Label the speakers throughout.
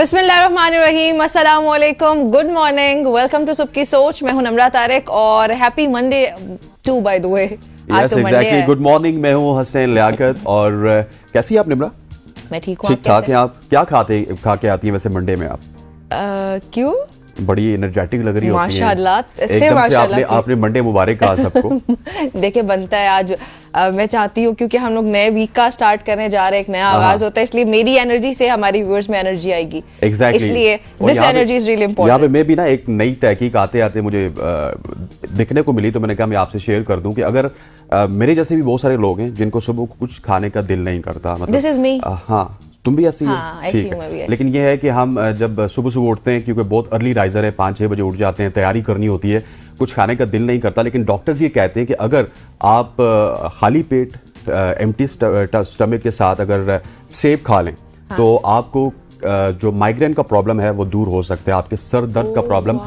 Speaker 1: बिस्मिल्लाहिर्रहमानिर्रहीम, अस्सलाम वालेकुम, गुड मॉर्निंग, वेलकम टू सबकी सोच। मैं हूं नम्रा तारिक और happy Monday to by the way.
Speaker 2: आज तो मंडे है। गुड मॉर्निंग, मैं हूं हसनैन लियाकत। और कैसी है आप निम्रा?
Speaker 1: मैं ठीक हूं।
Speaker 2: ठीक ठाक हैं आप? क्या खा के आती हैं वैसे मंडे में आप?
Speaker 1: क्यों?
Speaker 2: बड़ी एनर्जेटिक लग रही होती हैं
Speaker 1: माशाल्लाह।
Speaker 2: एकदम से आपने मंडे मुबारक कहा सबको।
Speaker 1: देखिए बनता है आज। मैं चाहती हूँ क्योंकि हम लोग नए वीक का स्टार्ट करने जा रहे हैं, एक नया आगाज होता है, इसलिए मेरी एनर्जी से हमारी व्यूअर्स में एनर्जी आएगी।
Speaker 2: Exactly.
Speaker 1: इसलिए this energy is really important.
Speaker 2: यहाँ पे मैं भी ना एक नई तहकीक आते आते मुझे दिखने को मिली, तो मैंने कहा मैं आपसे शेयर कर दूं कि अगर मेरे जैसे भी बहुत सारे लोग हैं जिनको सुबह कुछ खाने का दिल नहीं करता, मतलब
Speaker 1: दिस इज मी।
Speaker 2: हाँ, तुम भी ऐसी
Speaker 1: हाँ,
Speaker 2: ठीक है। लेकिन ये है कि हम जब सुबह सुबह उठते हैं, क्योंकि बहुत अर्ली राइजर है, 5-6 बजे उठ जाते हैं, तैयारी करनी होती है, कुछ खाने का दिल नहीं करता। लेकिन डॉक्टर्स ये कहते हैं कि अगर आप खाली पेट एम्प्टी स्टमक के साथ अगर सेब खा लें, हाँ, तो आपको जो माइग्रेन का प्रॉब्लम है वो दूर हो सकता है, आपके सर दर्द का प्रॉब्लम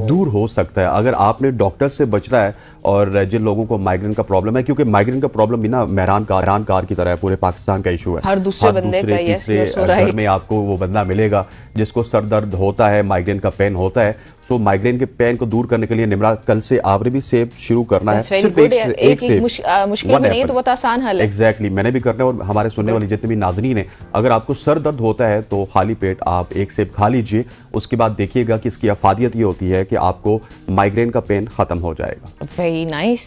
Speaker 2: दूर हो सकता है अगर आपने डॉक्टर से बचना है। और जिन लोगों को माइग्रेन का प्रॉब्लम है, क्योंकि माइग्रेन का प्रॉब्लम भी ना मेहरान कार की तरह है, पूरे पाकिस्तान का इशू है।
Speaker 1: हर दूसरे बंदे का,
Speaker 2: तीसरे घर में आपको वो बंदा मिलेगा जिसको सर दर्द होता है, माइग्रेन का पेन होता है। सो माइग्रेन के पेन को दूर करने के लिए निम्रा, कल से आपने भी सेब शुरू करना है। सिर्फ एक सेब,
Speaker 1: मुश्किल भी नहीं है, तो बहुत आसान हल है।
Speaker 2: एग्जैक्टली, मैंने भी करना है। और हमारे सुनने वाले जितने भी नाज़रीन हैं, अगर आपको सर दर्द होता है तो खाली पेट आप एक सेब खा लीजिए। उसके बाद देखिएगा कि इसकी अफादियत ये होती है कि आपको माइग्रेन का पेन खत्म हो जाएगा।
Speaker 1: Very nice.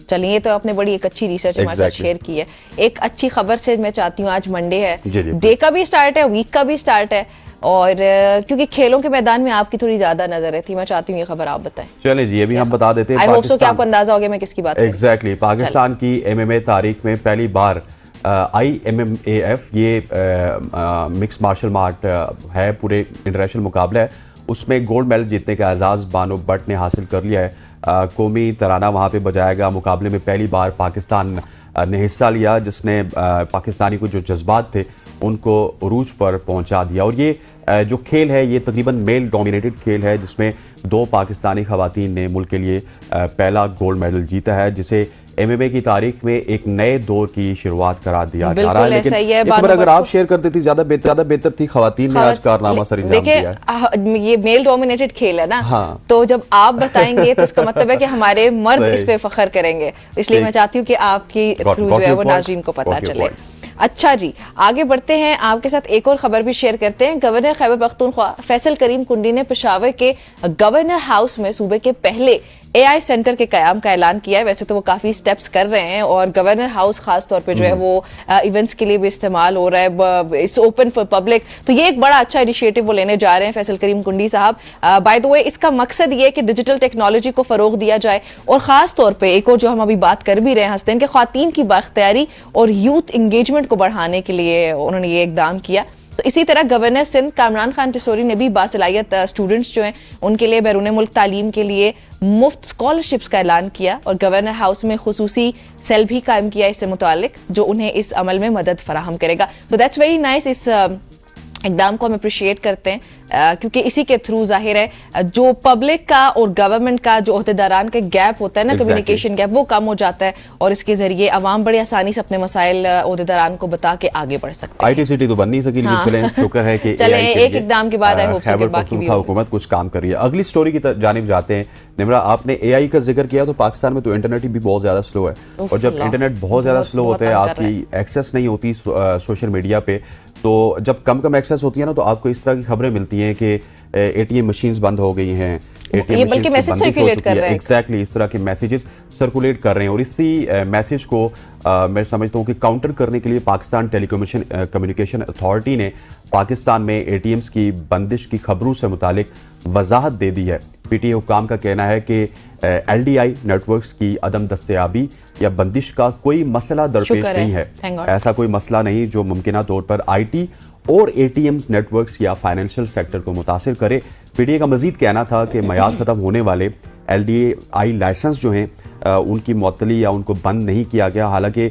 Speaker 1: चलिए, तो आपने बड़ी एक अच्छी रिसर्च हमारे साथ शेयर की है। एक अच्छी खबर से मैं चाहती हूँ, आज मंडे है, डे का भी स्टार्ट है, वीक का भी स्टार्ट है, और क्योंकि खेलों के मैदान में आपकी थोड़ी ज्यादा नजर रहती है, मैं चाहती हूँ ये खबर आप बताएं।
Speaker 2: चलें जी, ये भी हम बता देते हैं।
Speaker 1: आई होप सो कि आपको अंदाजा हो गया मैं किसकी बात कर रही हूं।
Speaker 2: एग्जैक्टली, पाकिस्तान की MMA तारीख में पहली बार IMMAF, ये मिक्स मार्शल आर्ट है, पूरे इंटरनेशनल मुकाबला है, उसमें गोल्ड मेडल जीतने का एजाज़ बानो भट्ट ने हासिल कर लिया है। कौमी तराना वहाँ पे बजाएगा। मुकाबले में पहली बार पाकिस्तान ने हिस्सा लिया, जिसने पाकिस्तानी को जो जज्बात थे उनको उरूज पर पहुंचा दिया। और ये जो खेल है ये तकरीबन मेल डोमिनेटेड खेल है, जिसमें 2 पाकिस्तानी खवातीन ने मुल्क के लिए पहला गोल्ड मेडल जीता है, जिसे MMA की तारीख में एक नए दौर की शुरुआत करार दिया जा रहा है। लेकिन ये खबर अगर आप शेयर कर देती ज्यादा बेहतर थी। खवातीन ने आज कारनामा सर अंजाम दिया है।
Speaker 1: ये मेल डोमिनेटेड खेल है ना, हाँ। तो जब आप बताएंगे तो इसका मतलब है कि हमारे मर्द इस पे फख्र करेंगे, इसलिए मैं चाहती हूँ कि आपकी थ्रू जो है वो नाज़रीन को पता चले। अच्छा जी, आगे बढ़ते हैं, आपके साथ एक और खबर भी शेयर करते हैं। गवर्नर खैबर पख्तूनख्वा फैसल करीम कुंडी ने पेशावर के गवर्नर हाउस में सूबे के पहले AI सेंटर के कयाम का ऐलान किया है। वैसे तो वो काफ़ी स्टेप्स कर रहे हैं, और गवर्नर हाउस खास तौर पे जो है वो इवेंट्स के लिए भी इस्तेमाल हो रहा है, इट्स ओपन फॉर पब्लिक। तो ये एक बड़ा अच्छा इनिशिएटिव वो लेने जा रहे हैं फैसल करीम कुंडी साहब। बाय द वे, इसका मकसद ये है कि डिजिटल टेक्नोलॉजी को फ़रोग दिया जाए, और ख़ास तौर पर एक और जो हम अभी बात कर भी रहे हैं हस्दैन के, ख़वातीन की बाख्तियारी और यूथ इंगेजमेंट को बढ़ाने के लिए उन्होंने ये इक़दाम किया। तो इसी तरह गवर्नर सिंध कामरान खान टिसोरी ने भी बासलाहियत स्टूडेंट्स जो हैं उनके लिए बैरून मुल्क तालीम के लिए मुफ्त स्कॉलरशिप्स का ऐलान किया, और गवर्नर हाउस में खुसूसी सेल भी कायम किया इससे मुतालिक, जो उन्हें इस अमल में मदद फराहम करेगा। So that's very nice. इस इक़दाम को हम अप्रिशिएट करते हैं, क्योंकि इसी के थ्रू जाहिर है जो पब्लिक का और गवर्नमेंट का जो ओहदेदारान का गैप होता है ना, कम्युनिकेशन गैप, वो कम हो जाता है, और इसके जरिए अवाम बड़ी आसानी से अपने मसाइल ओहदेदारान को बता के आगे बढ़ सकते हैं।
Speaker 2: IT सिटी तो बन नहीं सकी, लेकिन चलें, शुक्र है कि
Speaker 1: चलें एक इक़दाम के बाद आई होप सो कि बाकी भी
Speaker 2: हुकूमत कुछ काम कर रही है। अगली स्टोरी की जानिब जाते हैं। निम्रा, आपने AI का जिक्र किया, तो पाकिस्तान में तो इंटरनेट भी बहुत ज्यादा स्लो है, और जब इंटरनेट बहुत ज्यादा स्लो होता है, आपकी एक्सेस नहीं होती सोशल मीडिया पे, तो जब कम एक्सेस होती है ना, तो आपको इस तरह की खबरें मिलती हैं कि ATM मशीन्स बंद हो गई हैं,
Speaker 1: ये बल्कि मैसेज सर्कुलेट कर रहे हैं।
Speaker 2: एग्जैक्टली, इस तरह के मैसेजेस सर्कुलेट कर रहे हैं, और इसी मैसेज को मैं समझता हूँ कि काउंटर करने के लिए पाकिस्तान कम्युनिकेशन अथॉरिटी ने पाकिस्तान में ATMs की बंदिश की खबरों से मुतालिक वजाहत दे दी है। PTA हुकाम का कहना है कि LDI नेटवर्क्स की अदम दस्तयाबी या बंदिश का कोई मसला दरपेश नहीं है। ऐसा कोई मसला नहीं जो मुमकिना तौर पर IT और ATMs नेटवर्क्स या फाइनेंशियल सेक्टर को मुतासिर करे। PTA का मजीद कहना था कि मयाद खत्म होने वाले LDI लाइसेंस जो हैं उनकी मुअत्तली या उनको बंद नहीं किया गया। हालांकि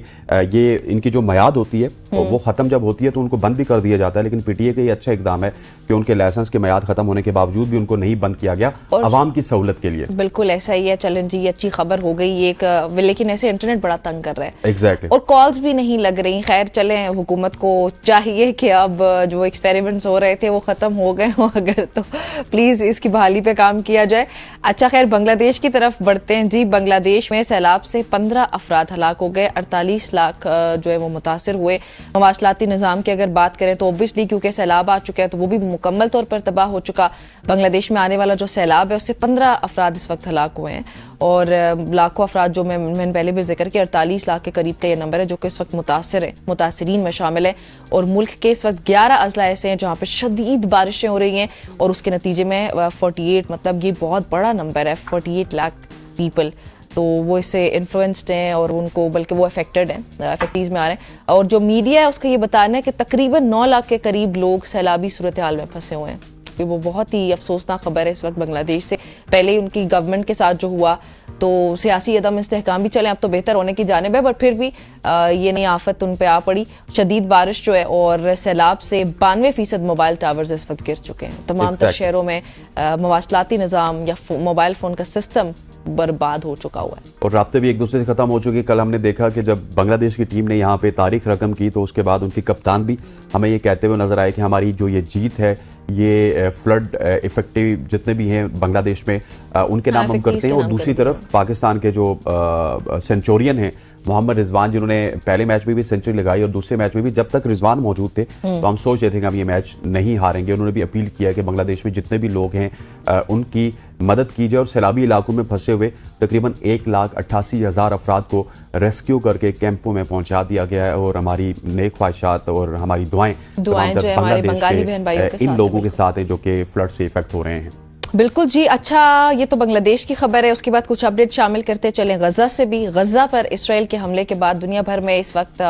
Speaker 2: ये इनकी जो मियाद होती है वो ख़त्म जब होती है तो उनको बंद भी कर दिया जाता है, लेकिन पीटीए का ये अच्छा इकदाम है कि उनके लाइसेंस की मियाद ख़त्म होने के बावजूद भी उनको नहीं बंद किया गया आवाम की सहूलत के लिए।
Speaker 1: बिल्कुल ऐसा ही है। चलें जी, अच्छी खबर हो गई एक, लेकिन ऐसे इंटरनेट बड़ा तंग कर रहा है।
Speaker 2: एग्जैक्टली।
Speaker 1: और कॉल्स भी नहीं लग रही। खैर चलें, हुकूमत को चाहिए कि अब जो एक्सपेरिमेंट्स हो रहे थे वो ख़त्म हो गए हो अगर, तो प्लीज़ इसकी बहाली पे काम किया जाए। अच्छा खैर, बांग्लादेश की तरफ बढ़ते हैं जी। बांग्लादेश में सैलाब से 15 अफराद हलाक हो गए, 48 लाख जो है वो मुतासिर हुए। मवासलाती निज़ाम की अगर बात करें तो ओब्वियसली क्योंकि सैलाब आ चुका है तो वो भी मुकम्मल तौर पर तबाह हो चुका। बांग्लादेश में आने वाला जो सैलाब है उससे 15 अफराद इस वक्त हलाक हुए हैं और लाखों अफराद जो मैंने पहले भी जिक्र किया, 48 लाख के करीब का ये नंबर है जो कि इस वक्त मुतासिर है, मुतासिरीन में शामिल है। और मुल्क के इस वक्त 11 अजला ऐसे हैं जहाँ पे शदीद बारिशें हो रही हैं और उसके नतीजे में 48, मतलब ये बहुत बड़ा नंबर है, 48 लाख पीपल, तो वो इससे इन्फ्लुएंस्ड हैं और उनको, बल्कि वो अफेक्टेड हैं, अफेक्टीज में आ रहे हैं। और जो मीडिया है उसका ये बताना है कि तकरीबन 9 लाख के करीब लोग सैलाबी सूरत हाल में फंसे हुए हैं। वो बहुत ही अफसोसनाक खबर है इस वक्त बांग्लादेश से। पहले ही उनकी गवर्नमेंट के साथ जो हुआ तो सियासी अदम इस्तेहकाम भी चले, अब तो बेहतर होने की जानिब है, बट फिर भी ये नई आफत उन पे आ पड़ी। शदीद बारिश जो है और सैलाब से 92% मोबाइल टावर्स इस वक्त गिर चुके हैं। तमाम तर शहरों में मवासलाती निज़ाम या मोबाइल फ़ोन का सिस्टम बर्बाद हो चुका हुआ है
Speaker 2: और राब्ते भी एक दूसरे से खत्म हो चुके हैं। कल हमने देखा कि जब बांग्लादेश की टीम ने यहाँ पे तारीख रकम की तो उसके बाद उनके कप्तान भी हमें ये कहते हुए नजर आए कि हमारी जो ये जीत है ये फ्लड इफेक्टिव जितने भी हैं बांग्लादेश में उनके नाम हम करते हैं। और दूसरी तरफ पाकिस्तान के जो सेंचुरियन हैं मोहम्मद रिजवान, जिन्होंने पहले मैच में भी सेंचुरी लगाई और दूसरे मैच में भी, जब तक रिजवान मौजूद थे तो हम सोच रहे थे कि हम ये मैच नहीं हारेंगे। उन्होंने भी अपील किया कि बांग्लादेश में जितने भी लोग हैं उनकी मदद की जाए और सैलाबी इलाकों में फंसे हुए तकरीबन 1,88,000 अफराद को रेस्क्यू करके कैंपों में पहुंचा दिया गया है। और हमारी नेक ख्वाहिशात और हमारी दुआएं
Speaker 1: जो है हमारे बंगाली बहन भाइयों के
Speaker 2: इन लोगों के साथ हैं जो कि फ्लड से इफेक्ट हो रहे हैं।
Speaker 1: बिल्कुल जी। अच्छा, ये तो बांग्लादेश की खबर है। उसके बाद कुछ अपडेट शामिल करते चलें गजा से भी। गजा पर इसराइल के हमले के बाद दुनिया भर में इस वक्त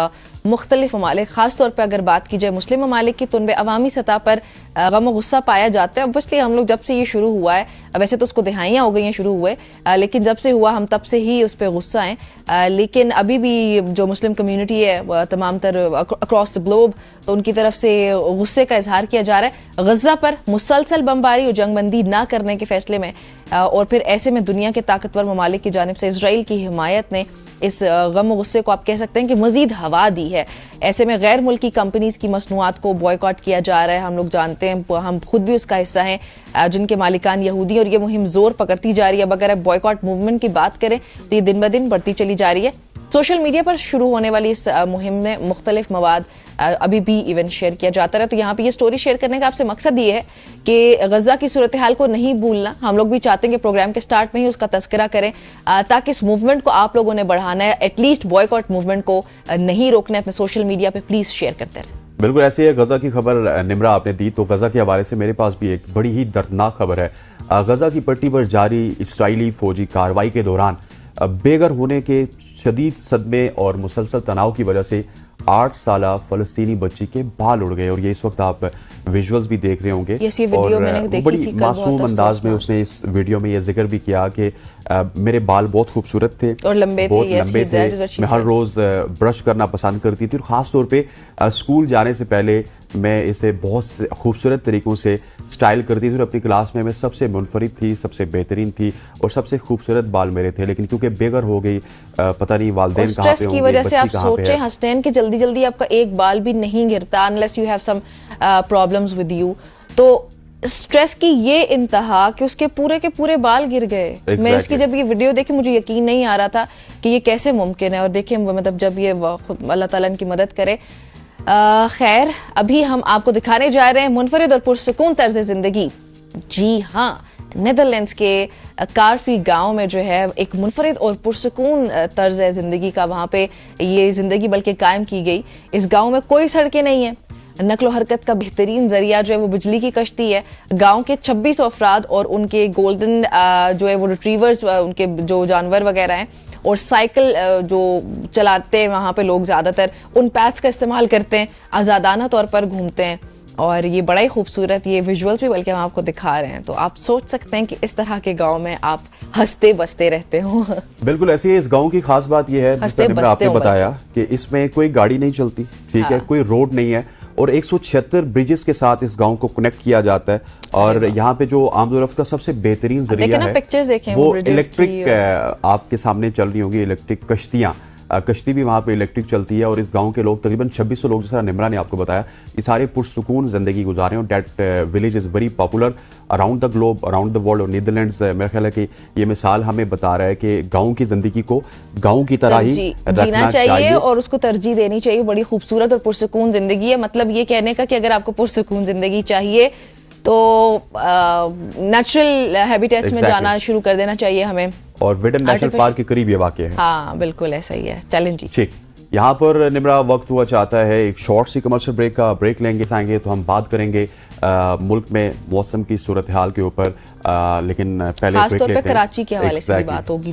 Speaker 1: मुख्तलिफ ममालिक, खासतौर पर अगर बात की जाए मुस्लिम ममालिक की, तो उनमें अवामी सतह पर गम और गुस्सा पाया जाता है। ऑब्वियसली हम लोग जब से ये शुरू हुआ है, वैसे तो उसको दिहाइयाँ हो गई हैं शुरू हुए, लेकिन जब से हुआ हम तब से ही उस पर गुस्सा हैं। लेकिन अभी भी जो मुस्लिम कम्युनिटी है तमाम तर अक्रॉस द ग्लोब, तो उनकी तरफ से गुस्से का इजहार किया जा रहा है गजा पर मुसलसल बमबारी और जंगबंदी ना करने के फैसले में। और फिर ऐसे में दुनिया के ताकतवर ममालिक की जानिब से इजराइल की हिमायत ने इस गम और गुस्से को आप कह सकते हैं कि मजीद हवा दी है। ऐसे में गैर मुल्की कंपनीज की मसनूआत को बॉयकॉट किया जा रहा है। हम लोग जानते हैं, हम खुद भी उसका हिस्सा हैं, जिनके मालिकान यहूदी, और ये मुहिम जोर पकड़ती जा रही है। अब अगर आप बॉयकॉट मूवमेंट की बात करें तो ये दिन ब दिन बढ़ती चली जा रही है। सोशल मीडिया पर शुरू होने वाली इस मुहिम में मुख्तलिफ मवाद अभी भी इवेंट शेयर किया जाता है। तो यहाँ पे ये स्टोरी शेयर करने का आपसे मकसद ये है कि गजा की सूरत हाल को नहीं भूलना। हम लोग भी चाहते हैं कि प्रोग्राम के स्टार्ट में ही उसका तस्करा करें ताकि इस मूवमेंट को आप लोगों ने बढ़ाना है, एटलीस्ट बॉयकॉट मूवमेंट को नहीं रोकना है। अपने सोशल मीडिया पे प्लीज शेयर करते रहें।
Speaker 2: बिल्कुल ऐसी है। गजा की खबर निमरा आपने दी, तो गजा के हवाले से मेरे पास भी एक बड़ी ही दर्दनाक खबर है। गजा की पट्टी पर जारी इस्राइली फौजी कार्रवाई के दौरान बेघर होने के शदीद सदमे और मुसलसल तनाव की वजह से 8 साला फलस्तीनी बच्ची के बाल उड़ गए। और ये इस वक्त आप विजुअल्स भी देख रहे होंगे और बड़ी मासूम अंदाज में उसने इस वीडियो में ये जिक्र भी किया कि मेरे बाल बहुत खूबसूरत थे
Speaker 1: और लंबे थे,
Speaker 2: मैं हर रोज ब्रश करना पसंद करती थी और ख़ास तौर पे स्कूल जाने से पहले मैं इसे बहुत खूबसूरत तरीकों से स्टाइल करती थी और अपनी क्लास में मैं सबसे मुनफरिद थी, सबसे बेहतरीन थी और सबसे खूबसूरत बाल मेरे थे। लेकिन क्योंकि बेघर हो गई, पता नहीं वालिदैन कहाँ पे होंगे,
Speaker 1: की वजह से आप सोचें हसनैन कि जल्दी जल्दी आपका एक बाल भी नहीं गिरता unless you have some problems with you. तो स्ट्रेस की ये इंतहा कि उसके पूरे के पूरे बाल गिर गए। मैं इसकी जब ये वीडियो देखी मुझे यकीन नहीं आ रहा था कि ये कैसे मुमकिन है। और देखिए मतलब जब ये अल्लाह ताला इनकी मदद करे। खैर अभी हम आपको दिखाने जा रहे हैं मुनफरिद और पुरसुकून तर्ज जिंदगी। जी हाँ, नेदरलैंड्स के कारफी गांव में जो है एक मुनफरिद और पुरसुकून तर्ज जिंदगी का वहाँ पे ये जिंदगी बल्कि कायम की गई। इस गांव में कोई सड़कें नहीं है, नकलो हरकत का बेहतरीन जरिया जो है वो बिजली की कश्ती है। गांव के 26 अफराद और उनके गोल्डन जो है वो रिट्रीवर्स, उनके जो जानवर वगैरह हैं, और साइकिल जो चलाते हैं वहाँ पे लोग ज़्यादातर उन पैथ्स का इस्तेमाल करते हैं, आज़ादाना तौर पर घूमते हैं। और ये बड़ा ही खूबसूरत, ये विजुअल्स भी बल्कि हम आपको दिखा रहे हैं, तो आप सोच सकते हैं कि इस तरह के गांव में आप हंसते बसते रहते हो।
Speaker 2: बिल्कुल ऐसे ही इस गांव की खास बात ये है, जिस तरह आपने बताया कि इसमें कोई गाड़ी नहीं चलती, ठीक है, कोई रोड नहीं है, और 176 ब्रिजेस के साथ इस गांव को कनेक्ट किया जाता है। और यहाँ पे जो आमदोरफ्त का सबसे बेहतरीन जरिया है वो इलेक्ट्रिक, आपके सामने चल रही होगी इलेक्ट्रिक कश्तियाँ, कश्ती भी वहाँ पे इलेक्ट्रिक चलती है। और इस गांव के लोग तकरीबन 2600 लोग, जैसा निम्रा ने आपको बताया, ये सारे पुरसुकून जिंदगी गुजारे हैं। That village is very popular around the globe, around the world. और नीदरलैंड्स मेरा ख्याल है कि ये मिसाल हमें बता रहा है कि गांव की जिंदगी को गांव की तरह ही
Speaker 1: जीना चाहिए और उसको तरजीह देनी चाहिए। बड़ी खूबसूरत और पुरसुकून जिंदगी है। मतलब ये कहने का कि अगर आपको पुरसुकून जिंदगी चाहिए तो नेचुरल हैबिटेट्स में जाना शुरू कर देना चाहिए हमें।
Speaker 2: और विडन नेशनल पार्क के करीब ये वाक़या है।
Speaker 1: हाँ बिल्कुल ऐसा ही है। चलें जी, ठीक,
Speaker 2: यहाँ पर निम्रा वक्त हुआ चाहता है एक शॉर्ट सी कमर्शियल ब्रेक लेंगे, आएंगे तो हम बात करेंगे मुल्क में मौसम की सूरत हाल के ऊपर, लेकिन पहले
Speaker 1: खास तौर पे कराची के हवाले से भी बात होगी।